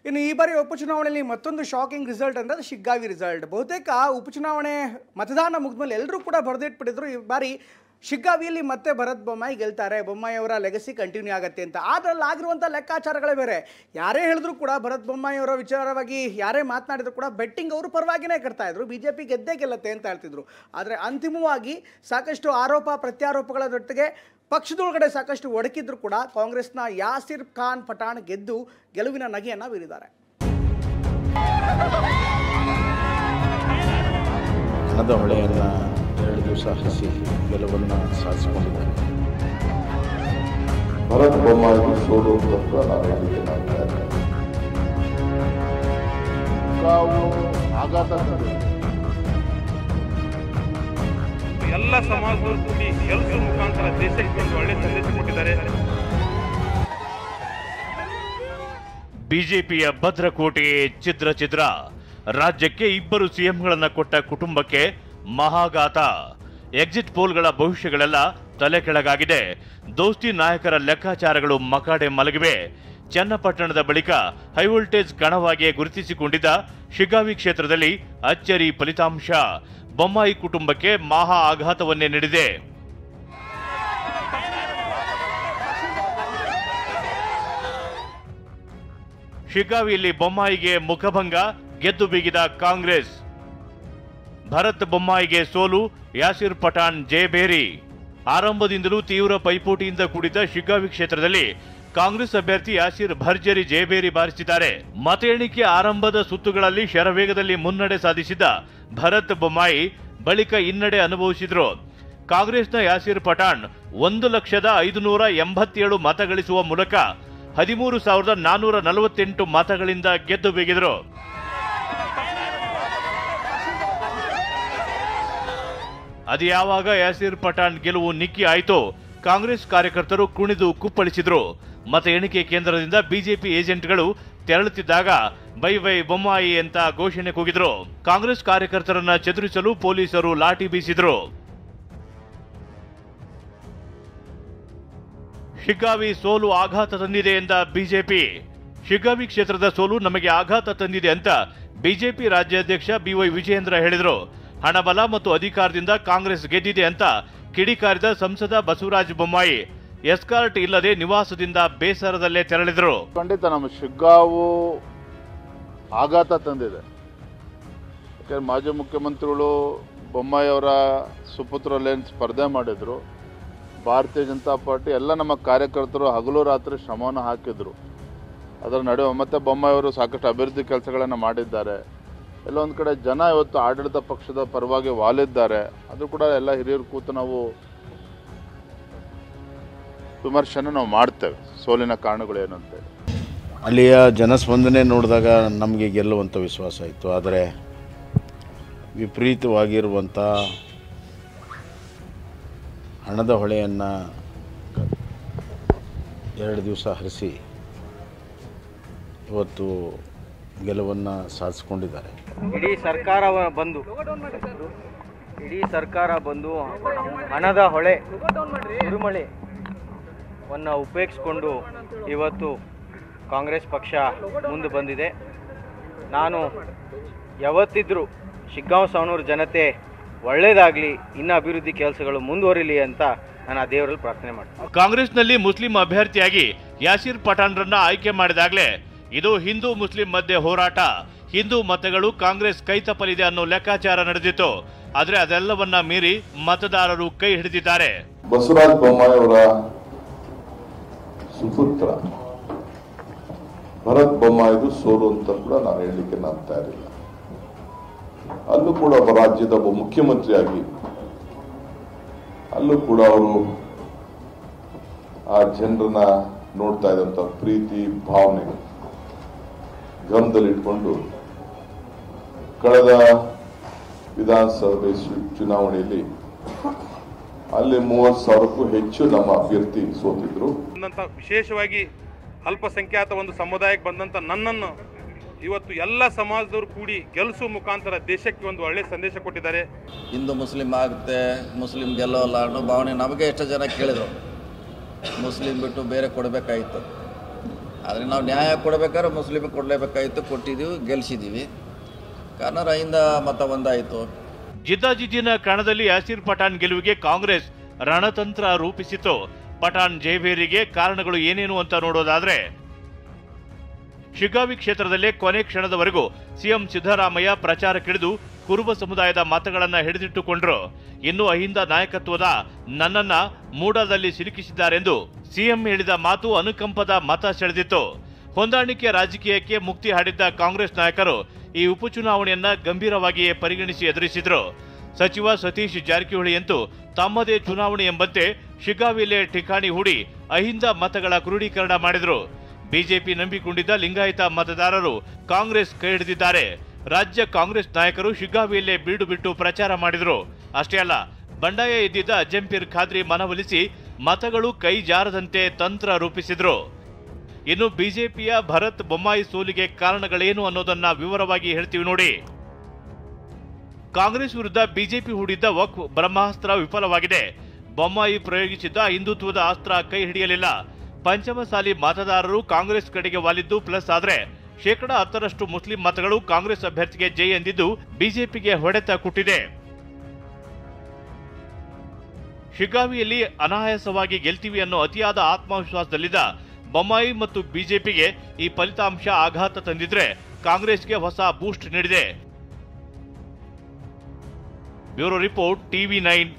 ಇನ್ನು ಈ ಬಾರಿ ಉಪಚುನಾವಣೆಯಲ್ಲಿ ಮತ್ತೊಂದು ಶಾಕಿಂಗ್ ರಿಸಲ್ಟ್ ಅಂದರೆ ಅದು ಶಿಗ್ಗಾವಿ ರಿಸಲ್ಟ್. ಬಹುತೇಕ ಉಪಚುನಾವಣೆ ಮತದಾನ ಮುಗಿದ್ಮೇಲೆ ಎಲ್ಲರೂ ಕೂಡ ಬರೆದಿಟ್ಬಿಟ್ಟಿದ್ರು ಈ ಬಾರಿ ಶಿಗ್ಗಾವಿಯಲ್ಲಿ ಮತ್ತೆ ಭರತ್ ಬೊಮ್ಮಾಯಿ ಗೆಲ್ತಾರೆ, ಬೊಮ್ಮಾಯಿ ಅವರ ಲೆಗಸಿ ಕಂಟಿನ್ಯೂ ಆಗುತ್ತೆ ಅಂತ. ಅದರಲ್ಲಿ ಆಗಿರುವಂಥ ಲೆಕ್ಕಾಚಾರಗಳೇ ಬೇರೆ. ಯಾರೇ ಹೇಳಿದ್ರು ಕೂಡ ಭರತ್ ಬೊಮ್ಮಾಯಿ ಅವರ ವಿಚಾರವಾಗಿ ಯಾರೇ ಮಾತನಾಡಿದ್ರು ಕೂಡ ಬೆಟ್ಟಿಂಗ್ ಅವರು ಪರವಾಗಿನೇ ಕಟ್ತಾ ಇದ್ರು, BJP ಗೆದ್ದೇ ಗೆಲ್ಲತ್ತೆ ಅಂತ ಹೇಳ್ತಿದ್ರು. ಆದರೆ ಅಂತಿಮವಾಗಿ ಸಾಕಷ್ಟು ಆರೋಪ ಪ್ರತ್ಯಾರೋಪಗಳ ಜೊತೆಗೆ ಪಕ್ಷದೊಳಗಡೆ ಸಾಕಷ್ಟು ಒಡಕಿದ್ರು ಕೂಡ ಕಾಂಗ್ರೆಸ್ನ ಯಾಸಿರ್ ಖಾನ್ ಪಠಾಣ್ ಗೆದ್ದು ಗೆಲುವಿನ ನಗೆಯನ್ನು ಬೀರಿದ್ದಾರೆ. ಹಣದ ಹೊಳೆಯನ್ನು 2 ದಿವಸ ಹರಿಸಿ ಗೆಲುವನ್ನು ಸಾಧಿಸಿಕೊಂಡಿದ್ದಾರೆ. ಭರತ್ ಬೊಮ್ಮಾಯಿ ಸೋಲು ಅಂತ ನಾವು ಹೇಳಿಕೆ ಮಾಡ್ತಾರೆ. ಆಘಾತ ಎಲ್ಲ ಸಮಾಜದವರು ಕೂಡಿ ಕೆಲಸದ ಮುಖಾಂತರ ದೇಶಕ್ಕೆ ಒಂದು ಒಳ್ಳೆ ಸಂದೇಶ ಕೊಟ್ಟಿದ್ದಾರೆ. ಬಿಜೆಪಿಯ ಭದ್ರಕೋಟೆ ಛಿದ್ರ ರಾಜ್ಯಕ್ಕೆ 2 ಸಿಎಂಗಳನ್ನು ಕೊಟ್ಟ ಕುಟುಂಬಕ್ಕೆ ಮಹಾಘಾತ. ಎಕ್ಸಿಟ್ ಪೋಲ್ಗಳ ಭವಿಷ್ಯಗಳೆಲ್ಲ ತಲೆ ಕೆಳಗಾಗಿದೆ. ದೋಸ್ತಿ ನಾಯಕರ ಲೆಕ್ಕಾಚಾರಗಳು ಮಕಾಡೆ ಮಲಗಿವೆ. ಚನ್ನಪಟ್ಟಣದ ಬಳಿಕ ಹೈವೋಲ್ಟೇಜ್ ಕಣವಾಗಿಯೇ ಗುರುತಿಸಿಕೊಂಡಿದ್ದ ಶಿಗ್ಗಾವಿ ಕ್ಷೇತ್ರದಲ್ಲಿ ಅಚ್ಚರಿ ಫಲಿತಾಂಶ. ಬೊಮ್ಮಾಯಿ ಕುಟುಂಬಕ್ಕೆ ಮಹಾ ಆಘಾತವನ್ನೇ ನೀಡಿದೆ. ಶಿಗ್ಗಾವಿಯಲ್ಲಿ ಬೊಮ್ಮಾಯಿಗೆ ಮುಖಭಂಗ, ಗೆದ್ದು ಬೀಗಿದ ಕಾಂಗ್ರೆಸ್. ಭರತ್ ಬೊಮ್ಮಾಯಿಗೆ ಸೋಲು, ಯಾಸಿರ್ ಪಠಾಣ್ ಜಯಬೇರಿ. ಆರಂಭದಿಂದಲೂ ತೀವ್ರ ಪೈಪೋಟಿಯಿಂದ ಕೂಡಿದ್ದ ಶಿಗ್ಗಾವಿ ಕ್ಷೇತ್ರದಲ್ಲಿ ಕಾಂಗ್ರೆಸ್ ಅಭ್ಯರ್ಥಿ ಯಾಸಿರ್ ಭರ್ಜರಿ ಜಯಬೇರಿ ಬಾರಿಸಿದ್ದಾರೆ. ಮತ ಎಣಿಕೆ ಆರಂಭದ ಸುತ್ತುಗಳಲ್ಲಿ ಶರವೇಗದಲ್ಲಿ ಮುನ್ನಡೆ ಸಾಧಿಸಿದ್ದ ಭರತ್ ಬೊಮ್ಮಾಯಿ ಬಳಿಕ ಹಿನ್ನಡೆ ಅನುಭವಿಸಿದ್ರು. ಕಾಂಗ್ರೆಸ್ನ ಯಾಸಿರ್ ಪಠಾಣ್ 1,587 ಮತ ಗಳಿಸುವ ಮೂಲಕ 13,448 ಮತಗಳಿಂದ ಗೆದ್ದು ಬೀಗಿದರು. ಅದು ಯಾವಾಗ ಯಾಸಿರ್ ಪಠಾಣ್ ಗೆಲುವು ನಿಕ್ಕಿ ಆಯಿತು, ಕಾಂಗ್ರೆಸ್ ಕಾರ್ಯಕರ್ತರು ಕುಣಿದು ಕುಪ್ಪಳಿಸಿದ್ರು. ಮತ ಎಣಿಕೆ ಕೇಂದ್ರದಿಂದ ಬಿಜೆಪಿ ಏಜೆಂಟ್ಗಳು ತೆರಳುತ್ತಿದ್ದಾಗ ಬೈ ಬೈ ಬೊಮ್ಮಾಯಿ ಅಂತ ಘೋಷಣೆ ಕೂಗಿದ್ರು. ಕಾಂಗ್ರೆಸ್ ಕಾರ್ಯಕರ್ತರನ್ನ ಚದುರಿಸಲು ಪೊಲೀಸರು ಲಾಠಿ ಬೀಸಿದ್ರು. ಶಿಗ್ಗಾವಿ ಸೋಲು ಆಘಾತ ತಂದಿದೆ ಎಂದ ಬಿಜೆಪಿ. ಶಿಗ್ಗಾವಿ ಕ್ಷೇತ್ರದ ಸೋಲು ನಮಗೆ ಆಘಾತ ತಂದಿದೆ ಅಂತ ಬಿಜೆಪಿ ರಾಜ್ಯಾಧ್ಯಕ್ಷ BY ವಿಜಯೇಂದ್ರ ಹೇಳಿದರು. ಹಣಬಲ ಮತ್ತು ಅಧಿಕಾರದಿಂದ ಕಾಂಗ್ರೆಸ್ ಗೆದ್ದಿದೆ ಅಂತ ಕಿಡಿಕಾರಿದ ಸಂಸದ ಬಸವರಾಜ ಬೊಮ್ಮಾಯಿ ಎಸ್ಕಾರ್ಟ್ ಇಲ್ಲದೆ ನಿವಾಸದಿಂದ ಬೇಸರದಲ್ಲೇ ತೆರಳಿದರು. ಖಂಡಿತ ನಮ್ಮ ಶಿಗ್ಗಾವು ಆಘಾತ ತಂದಿದೆ. ಯಾಕಂದ್ರೆ ಮಾಜಿ ಮುಖ್ಯಮಂತ್ರಿಗಳು ಬೊಮ್ಮಾಯಿ ಅವರ ಸುಪುತ್ರಲ್ಲೇನು ಸ್ಪರ್ಧೆ ಮಾಡಿದ್ರು. ಭಾರತೀಯ ಜನತಾ ಪಾರ್ಟಿ ಎಲ್ಲ ನಮ್ಮ ಕಾರ್ಯಕರ್ತರು ಹಗಲು ರಾತ್ರಿ ಶ್ರಮವನ್ನು ಹಾಕಿದ್ರು. ಅದರ ನಡುವೆ ಮತ್ತೆ ಬೊಮ್ಮಾಯಿ ಅವರು ಸಾಕಷ್ಟು ಅಭಿವೃದ್ಧಿ ಕೆಲಸಗಳನ್ನು ಮಾಡಿದ್ದಾರೆ. ಎಲ್ಲ ಒಂದು ಕಡೆ ಜನ ಇವತ್ತು ಆಡಳಿತ ಪಕ್ಷದ ಪರವಾಗಿ ವಾಲಿದ್ದಾರೆ. ಅದು ಕೂಡ ಎಲ್ಲ ಹಿರಿಯರು ಕೂತು ನಾವು ವಿಮರ್ಶೆನ ನಾವು ಮಾಡ್ತೇವೆ, ಸೋಲಿನ ಕಾರಣಗಳೇನು ಅಂತೇಳಿ. ಅಲ್ಲಿಯ ಜನಸ್ಪಂದನೆ ನೋಡಿದಾಗ ನಮಗೆ ಗೆಲ್ಲುವಂಥ ವಿಶ್ವಾಸ ಇತ್ತು. ಆದರೆ ವಿಪರೀತವಾಗಿರುವಂಥ ಹಣದ ಹೊಳೆಯನ್ನು 2 ದಿವಸ ಹರಿಸಿ ಇವತ್ತು ಗೆಲುವನ್ನು ಸಾಧಿಸಿಕೊಂಡಿದ್ದಾರೆ. ಇಡೀ ಸರ್ಕಾರ ಬಂದು ಹಣದ ಹೊಳೆ ಸುರಿಮಳೆಯನ್ನು ಉಪೇಕ್ಷಿಸಿಕೊಂಡು ಇವತ್ತು ಕಾಂಗ್ರೆಸ್ ಪಕ್ಷ ಮುಂದೆ ಬಂದಿದೆ. ನಾನು ಯಾವತ್ತಿದ್ರೂ ಶಿಗ್ಗಾಂವ್ ಸವಣೂರು ಜನತೆ ಒಳ್ಳೆಯದಾಗಲಿ, ಇನ್ನು ಅಭಿವೃದ್ಧಿ ಕೆಲಸಗಳು ಮುಂದುವರಿಲಿ ಅಂತ ನಾನು ಆ ದೇವರಲ್ಲಿ ಪ್ರಾರ್ಥನೆ ಮಾಡ್ತೀನಿ. ಕಾಂಗ್ರೆಸ್ನಲ್ಲಿ ಮುಸ್ಲಿಂ ಅಭ್ಯರ್ಥಿಯಾಗಿ ಯಾಸಿರ್ ಪಠಾಣ್ರನ್ನ ಆಯ್ಕೆ ಮಾಡಿದಾಗಲೇ ಇದು ಹಿಂದೂ ಮುಸ್ಲಿಂ ಮಧ್ಯೆ ಹೋರಾಟ, ಹಿಂದೂ ಮತಗಳು ಕಾಂಗ್ರೆಸ್ ಕೈ ತಪ್ಪಲಿದೆ ಅನ್ನೋ ಲೆಕ್ಕಾಚಾರ ನಡೆದಿತ್ತು. ಆದರೆ ಅದೆಲ್ಲವನ್ನ ಮೀರಿ ಮತದಾರರು ಕೈ ಹಿಡಿದಿದ್ದಾರೆ. ಬಸವರಾಜ ಬೊಮ್ಮಾಯಿ ಅವರ ಸುಪುತ್ರ ಭರತ್ ಬೊಮ್ಮಾಯಿದು ಸೋಲು ಅಂತ ಕೂಡ ನಾನು ಹೇಳಲಿಕ್ಕೆ ನಂಬ್ತಾ ಇರಲಿಲ್ಲ. ಅಲ್ಲೂ ಕೂಡ ಒಬ್ಬ ರಾಜ್ಯದ ಒಬ್ಬ ಮುಖ್ಯಮಂತ್ರಿಯಾಗಿ ಅಲ್ಲೂ ಕೂಡ ಅವರು ಆ ಜನರನ್ನ ನೋಡ್ತಾ ಇದ್ದಂಥ ಪ್ರೀತಿ ಭಾವನೆ ಗಮನದಲ್ಲಿಟ್ಕೊಂಡು ಕಳೆದ ವಿಧಾನಸಭೆ ಚುನಾವಣೆಯಲ್ಲಿ ಅಲ್ಲಿ 30,000ಕ್ಕೂ ಹೆಚ್ಚು ನಮ್ಮ ಅಭ್ಯರ್ಥಿ ಸೋತಿದ್ರು. ವಿಶೇಷವಾಗಿ ಅಲ್ಪಸಂಖ್ಯಾತ ಒಂದು ಸಮುದಾಯಕ್ಕೆ ಬಂದಂತ ನನ್ನನ್ನು ಇವತ್ತು ಎಲ್ಲ ಸಮಾಜದವರು ಕೂಡಿ ಗೆಲ್ಲಿಸುವ ಮುಖಾಂತರ ದೇಶಕ್ಕೆ ಒಂದು ಒಳ್ಳೆ ಸಂದೇಶ ಕೊಟ್ಟಿದ್ದಾರೆ. ಹಿಂದೂ ಮುಸ್ಲಿಂ ಆಗುತ್ತೆ, ಮುಸ್ಲಿಂ ಗೆಲ್ಲೋಲ್ಲ ಅನ್ನೋ ಭಾವನೆ ನಮಗೆ ಎಷ್ಟು ಜನ ಕೇಳಿದರು. ಮುಸ್ಲಿಂ ಬಿಟ್ಟು ಬೇರೆ ಕೊಡಬೇಕಾಗಿತ್ತು. ಆದರೆ ನಾವು ನ್ಯಾಯ ಕೊಡಬೇಕಾದ್ರೆ ಮುಸ್ಲಿಮಿಗೆ ಕೊಡಲೇಬೇಕಾಗಿತ್ತು, ಕೊಟ್ಟಿದ್ದೀವಿ, ಗೆಲ್ಲಿಸಿದ್ದೀವಿ. ಕಾರಣ ರೈಂದ ಮತ ಒಂದಾಯಿತು. ಜಿದ್ದಾಜಿದ್ದಿನ ಕಣದಲ್ಲಿ ಯಾಸಿರ್ ಪಠಾಣ್ ಗೆಲುವಿಗೆ ಕಾಂಗ್ರೆಸ್ ರಣತಂತ್ರ ರೂಪಿಸಿತು. ಪಠಾಣ್ ಜಯಭೇರಿಗೆ ಕಾರಣಗಳು ಏನೇನು ಅಂತ ನೋಡೋದಾದ್ರೆ, ಶಿಗ್ಗಾವಿ ಕ್ಷೇತ್ರದಲ್ಲೇ ಕೊನೆ ಕ್ಷಣದವರೆಗೂ ಸಿಎಂ ಸಿದ್ದರಾಮಯ್ಯ ಪ್ರಚಾರಕ್ಕಿಳಿದು ಕುರುಬ ಸಮುದಾಯದ ಮತಗಳನ್ನ ಹಿಡಿದಿಟ್ಟುಕೊಂಡ್ರು. ಇನ್ನು ಅಹಿಂದ ನಾಯಕತ್ವದ ನನ್ನನ್ನ ಮೂಡಾದಲ್ಲಿ ಸಿಲುಕಿಸಿದ್ದಾರೆಂದು ಸಿಎಂ ಹೇಳಿದ ಮಾತು ಅನುಕಂಪದ ಮತ ಸೆಳೆದಿತ್ತು. ಹೊಂದಾಣಿಕೆ ರಾಜಕೀಯಕ್ಕೆ ಮುಕ್ತಿ ಹಾಡಿದ್ದ ಕಾಂಗ್ರೆಸ್ ನಾಯಕರು ಈ ಉಪಚುನಾವಣೆಯನ್ನ ಗಂಭೀರವಾಗಿಯೇ ಪರಿಗಣಿಸಿ ಎದುರಿಸಿದ್ರು. ಸಚಿವ ಸತೀಶ್ ಜಾರಕಿಹೊಳಿಯಂತೂ ತಮ್ಮದೇ ಚುನಾವಣೆ ಎಂಬಂತೆ ಶಿಗ್ಗಾವಿಯಲ್ಲೇ ಠಿಕಾಣಿ ಹೂಡಿ ಅಹಿಂದ ಮತಗಳ ಕ್ರೋಢೀಕರಣ ಮಾಡಿದ್ರು. ಬಿಜೆಪಿ ನಂಬಿಕೊಂಡಿದ್ದ ಲಿಂಗಾಯತ ಮತದಾರರು ಕಾಂಗ್ರೆಸ್ ಕೈ ಹಿಡಿದಿದ್ದಾರೆ. ರಾಜ್ಯ ಕಾಂಗ್ರೆಸ್ ನಾಯಕರು ಶಿಗ್ಗಾವಿಯಲ್ಲೇ ಬೀಡು ಬಿಟ್ಟು ಪ್ರಚಾರ ಮಾಡಿದ್ರು. ಅಷ್ಟೇ ಅಲ್ಲ, ಬಂಡಾಯ ಎದ್ದಿದ್ದ ಅಜ್ಜಂಪೀರ್ ಖಾದ್ರಿ ಮನವೊಲಿಸಿ ಮತಗಳು ಕೈ ಜಾರದಂತೆ ತಂತ್ರ ರೂಪಿಸಿದ್ರು. ಇನ್ನು ಬಿಜೆಪಿಯ ಭರತ್ ಬೊಮ್ಮಾಯಿ ಸೋಲಿಗೆ ಕಾರಣಗಳೇನು ಅನ್ನೋದನ್ನ ವಿವರವಾಗಿ ಹೇಳ್ತೀವಿ ನೋಡಿ. ಕಾಂಗ್ರೆಸ್ ವಿರುದ್ಧ ಬಿಜೆಪಿ ಹೂಡಿದ್ದ ವಕ್ಫ್ ಬ್ರಹ್ಮಾಸ್ತ್ರ ವಿಫಲವಾಗಿದೆ. ಬೊಮ್ಮಾಯಿ ಪ್ರಯೋಗಿಸಿದ್ದ ಹಿಂದುತ್ವದ ಅಸ್ತ್ರ ಕೈ ಹಿಡಿಯಲಿಲ್ಲ. ಪಂಚಮಸಾಲಿ ಮತದಾರರು ಕಾಂಗ್ರೆಸ್ ಕಡೆಗೆ ವಾಲಿದ್ದು ಪ್ಲಸ್ ಆದ್ರೆ 10% ಮುಸ್ಲಿಂ ಮತಗಳು ಕಾಂಗ್ರೆಸ್ ಅಭ್ಯರ್ಥಿಗೆ ಜೈ ಎಂದಿದ್ದು ಬಿಜೆಪಿಗೆ ಹೊಡೆತ ಕೊಟ್ಟಿದೆ. ಶಿಗ್ಗಾವಿಯಲ್ಲಿ ಅನಾಯಾಸವಾಗಿ ಗೆಲ್ತೀವಿ ಅನ್ನೋ ಅತಿಯಾದ ಆತ್ಮವಿಶ್ವಾಸದಲ್ಲಿದ್ದ ಬೊಮ್ಮಾಯಿ ಮತ್ತು ಬಿಜೆಪಿಗೆ ಈ ಫಲಿತಾಂಶ ಆಘಾತ ತಂದಿದ್ರೆ ಕಾಂಗ್ರೆಸ್ಗೆ ಹೊಸ ಬೂಸ್ಟ್ ನೀಡಿದೆ. Bureau report, TV9.